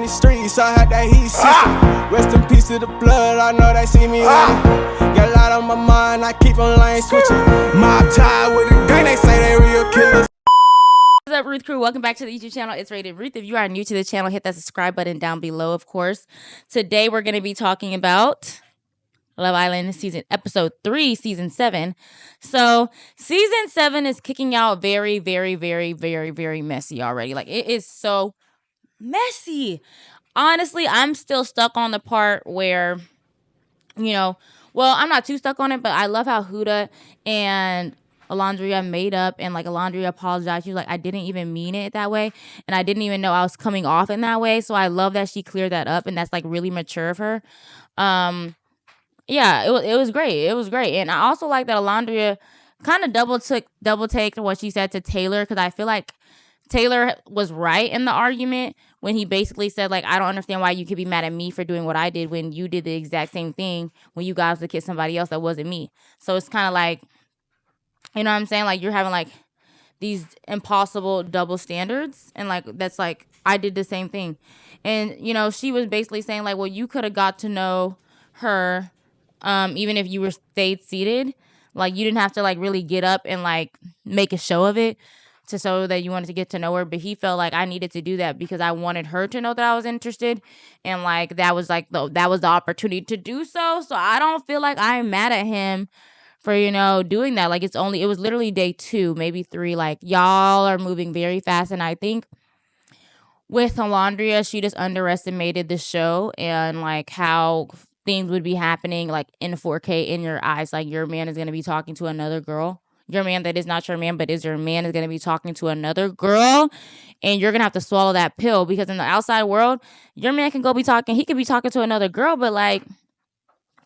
these streets, I had that heat system. Rest in peace to the blood, I know they see me winning. Got a lot on my mind, I keep on lane switching. Mob tied with a gang, they say they real killers. What's up, Ruth crew? Welcome back to the YouTube channel. It's Rated Ruth. If you are new to the channel, hit that subscribe button down below, of course. Today, we're going to be talking about Love Island episode 3, season 7. So, season 7 is kicking out very, very, very, very, very messy already. Like, it is so messy. Honestly, I'm still stuck on the part where, well, I'm not too stuck on it, but I love how HUDA and Alondria made up, and like Alondria apologized. She was like, I didn't even mean it that way, and I didn't even know I was coming off in that way. So I love that she cleared that up, and that's like really mature of her. Yeah, it was great. It was great. And I also like that Alondria kind of double take what she said to Taylor, because I feel like Taylor was right in the argument when he basically said, like, I don't understand why you could be mad at me for doing what I did when you did the exact same thing when you guys would kiss somebody else that wasn't me. So it's kind of like, you know what I'm saying? Like, you're having like these impossible double standards, and like that's like, I did the same thing. And she was basically saying like, well, you could have got to know her even if you were stayed seated. Like, you didn't have to like really get up and like make a show of it to show that you wanted to get to know her. But he felt like I needed to do that because I wanted her to know that I was interested, and like that was the opportunity to do so. So I don't feel like I'm mad at him for doing that. Like, it was literally day 2, maybe 3. Like, y'all are moving very fast, and I think with Alondria, she just underestimated the show and like how things would be happening like in 4K in your eyes. Like, your man is going to be talking to another girl. Your man that is not your man, but is your man, is going to be talking to another girl, and you're going to have to swallow that pill, because in the outside world, your man can be talking to another girl, but like,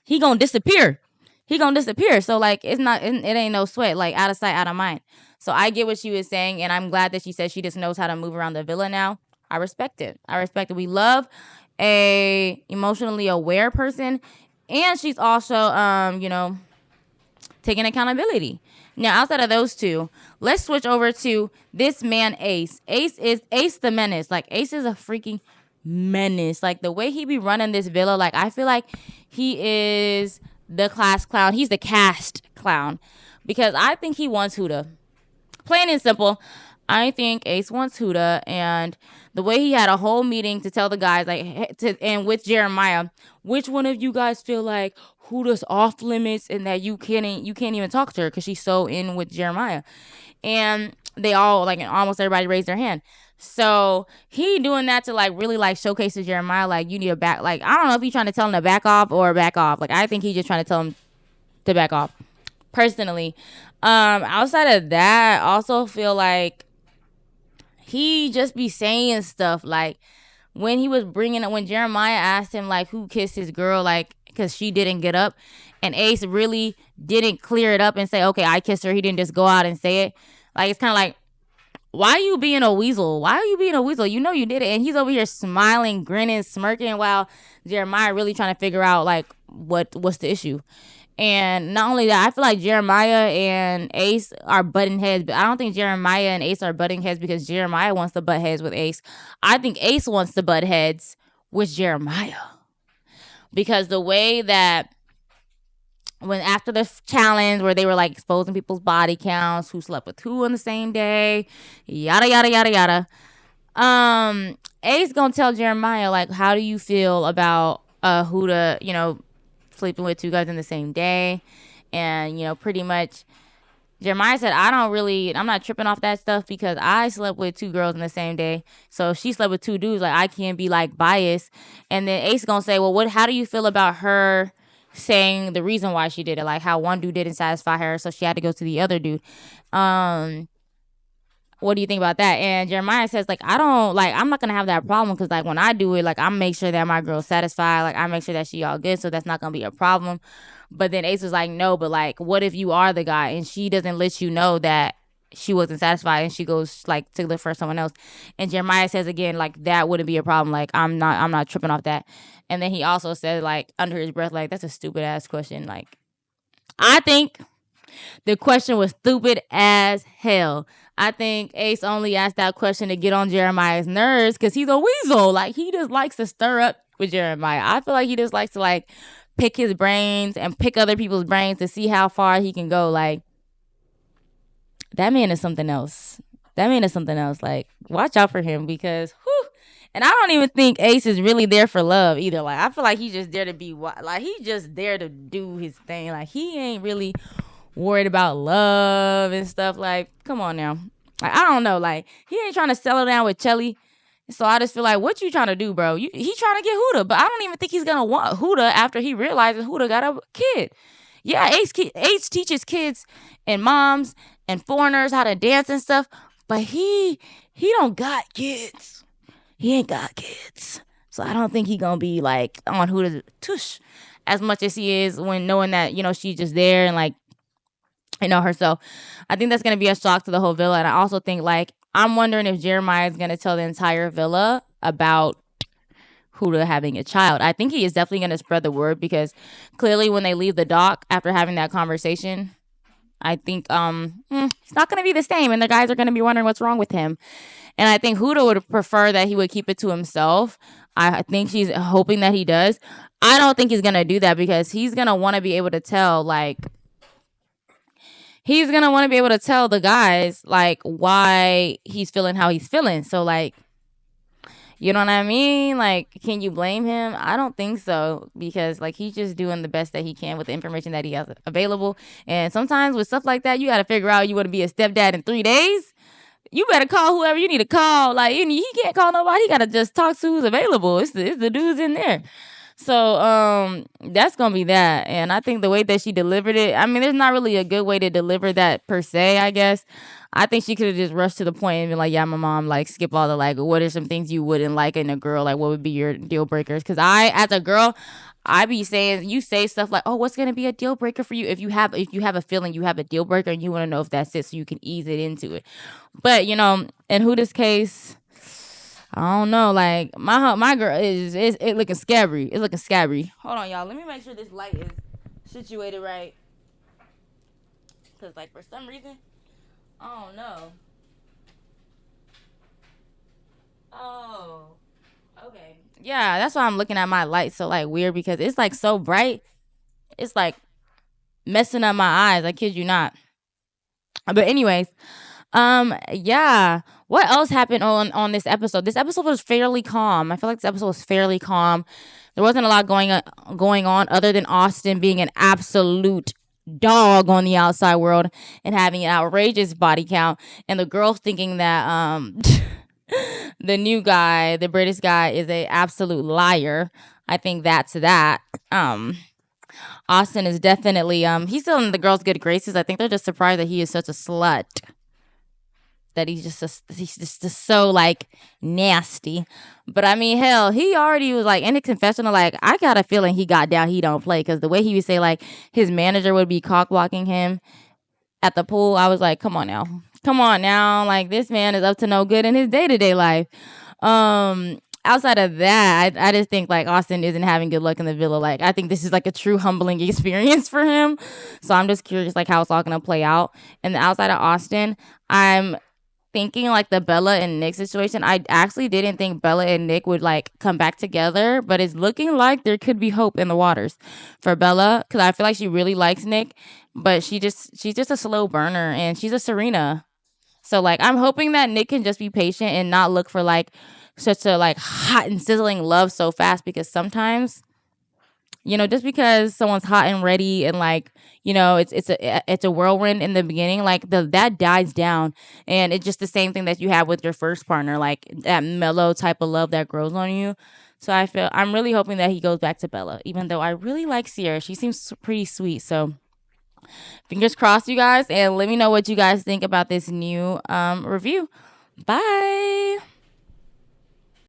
he going to disappear. So like, it ain't no sweat. Like, out of sight, out of mind. So I get what she was saying, and I'm glad that she said she just knows how to move around the villa now. I respect it. We love a emotionally aware person, and she's also taking accountability. Now, outside of those two, let's switch over to this man, Ace. Ace the menace. Like, Ace is a freaking menace. Like, the way he be running this villa, like, I feel like he is the class clown. He's the cast clown, because I think he wants HUDA. Plain and simple, I think Ace wants HUDA, and the way he had a whole meeting to tell the guys, and with Jeremiah, which one of you guys feel like HUDA's off limits and that you can't even talk to her because she's so in with Jeremiah? And they all, like, almost everybody raised their hand. So he doing that to like really like showcase to Jeremiah, like, you need to back. Like, I don't know if he's trying to tell him to back off or back off. Like, I think he's just trying to tell him to back off, personally. Outside of that, I also feel like he just be saying stuff like when Jeremiah asked him like who kissed his girl, like, because she didn't get up, and Ace really didn't clear it up and say, okay, I kissed her. He didn't just go out and say it. Like, it's kind of like, why are you being a weasel? You know you did it. And he's over here smiling, grinning, smirking, while Jeremiah really trying to figure out like what's the issue. And not only that, I feel like Jeremiah and Ace are butting heads, but I don't think Jeremiah and Ace are butting heads because Jeremiah wants to butt heads with Ace. I think Ace wants to butt heads with Jeremiah, because the way that when after the challenge where they were like exposing people's body counts, who slept with who on the same day, yada yada yada yada. Ace gonna tell Jeremiah like, how do you feel about HUDA, sleeping with 2 guys in the same day? And pretty much Jeremiah said, I'm not tripping off that stuff because I slept with 2 girls in the same day. So if she slept with 2 dudes, like, I can't be like biased. And then Ace gonna say, well, how do you feel about her saying the reason why she did it, like how one dude didn't satisfy her, so she had to go to the other dude? What do you think about that? And Jeremiah says, like, I'm not gonna have that problem, because like when I do it, like, I make sure that my girl's satisfied, like I make sure that she all good, so that's not gonna be a problem. But then Ace was like, no, but like, what if you are the guy and she doesn't let you know that she wasn't satisfied and she goes like to look for someone else? And Jeremiah says again, like, that wouldn't be a problem. Like, I'm not tripping off that. And then he also said, like, under his breath, like, that's a stupid ass question. Like, I think the question was stupid as hell. I think Ace only asked that question to get on Jeremiah's nerves because he's a weasel. Like, he just likes to stir up with Jeremiah. I feel like he just likes to, like, pick his brains and pick other people's brains to see how far he can go. Like, that man is something else. That man is something else. Like, watch out for him because, whew. And I don't even think Ace is really there for love either. Like, I feel like he's just there to be, like, he's just there to do his thing. Like, he ain't really worried about love and stuff. Like, come on now. Like, I don't know. Like, he ain't trying to settle down with Chelly. So I just feel like, what you trying to do, bro? He trying to get HUDA, but I don't even think he's gonna want HUDA after he realizes HUDA got a kid. Yeah, Ace teaches kids and moms and foreigners how to dance and stuff, but he don't got kids. He ain't got kids. So I don't think he gonna be like on HUDA's tush as much as he is when knowing that, you know, she's just there and like, you know, her. So I think that's gonna be a shock to the whole villa. And I also think, like, I'm wondering if Jeremiah is gonna tell the entire villa about HUDA having a child. I think he is definitely gonna spread the word because clearly when they leave the dock after having that conversation, I think it's not gonna be the same, and the guys are gonna be wondering what's wrong with him. And I think HUDA would prefer that he would keep it to himself. I think she's hoping that he does. I don't think he's gonna do that because he's gonna want to be able to tell, like, he's gonna want to be able to tell the guys like why he's feeling how he's feeling. So, like, you know what I mean? Like, can you blame him? I don't think so because, like, he's just doing the best that he can with the information that he has available. And sometimes with stuff like that, you got to figure out you want to be a stepdad in 3 days. You better call whoever you need to call. Like, he can't call nobody. He got to just talk to who's available. It's the dudes in there. So that's gonna be that. And I think the way that she delivered it, I mean, there's not really a good way to deliver that per se, I guess. I think she could have just rushed to the point and been like, yeah, my mom, like, skip all the, like, what are some things you wouldn't like in a girl? Like, what would be your deal breakers? Because as a girl, I be saying, you say stuff like, oh, what's gonna be a deal breaker for you? If you have a feeling you have a deal breaker and you want to know if that's it so you can ease it into it. But, you know, in Huda's case, I don't know. Like, my girl is it looking scary. It's looking scary. Hold on, y'all. Let me make sure this light is situated right. Cause, like, for some reason, I don't know. Oh, okay. Yeah, that's why I'm looking at my light so, like, weird because it's, like, so bright. It's, like, messing up my eyes. I kid you not. But anyways, yeah. What else happened on this episode? This episode was fairly calm. I feel like this episode was fairly calm. There wasn't a lot going on other than Austin being an absolute dog on the outside world and having an outrageous body count, and the girls thinking that the new guy, the British guy, is a absolute liar. I think that's that. Austin is definitely he's still in the girls' good graces. I think they're just surprised that he is such a slut. That he's just so, like, nasty. But I mean, hell, he already was like in the confessional, like, I got a feeling he got down, he don't play, because the way he would say, like, his manager would be cock blocking him at the pool, I was like, come on now, like, this man is up to no good in his day-to-day life. Outside of that, I just think, like, Austin isn't having good luck in the villa. Like, I think this is, like, a true humbling experience for him. So I'm just curious, like, how it's all gonna play out. And outside of Austin, I'm thinking, like, the Bella and Nick situation. I actually didn't think Bella and Nick would, like, come back together, but it's looking like there could be hope in the waters for Bella, because I feel like she really likes Nick, but she's just a slow burner, and she's a Serena. So, like, I'm hoping that Nick can just be patient and not look for, like, such a, like, hot and sizzling love so fast, because sometimes, you know, just because someone's hot and ready and, like, you know, it's a whirlwind in the beginning, like, that dies down, and it's just the same thing that you have with your first partner, like, that mellow type of love that grows on you. So I'm really hoping that he goes back to Bella, even though I really like Sierra. She seems pretty sweet. So fingers crossed, you guys, and let me know what you guys think about this new review. Bye.